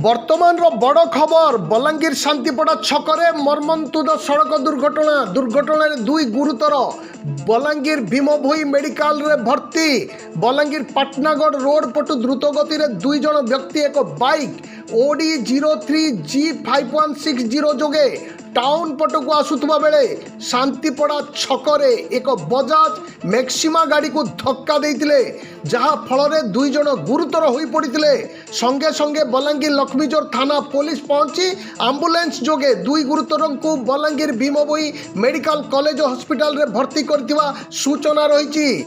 बर्तमान बड़ खबर बलांगीर शांतिपड़ा छकरे मर्मन्तुद सड़क दुर्घटना दुई गुरुतर बलांगीर भीमभोई मेडिकल रे भर्ती। बलांगीर पाटनागढ़ रोड पटु द्रुत गति रे दुई जन व्यक्ति एक बाइक ओडी 03G5160 जोगे टाउन पटकू आसुवा बेले शांतिपड़ा छकरे एक बजाज मैक्सिमा गाड़ी को धक्का देइतिले, जहा फल दुई जन गुरुतर हो पड़ते। संगे संगे बलांगीर लक्ष्मीजोर थाना पुलिस पहुंची आंबुलांस जोगे दुई गुरुतर को बलांगीर भीमभोई मेडिकल कॉलेज हॉस्पिटल रे भर्ती करथिबा सूचना रही।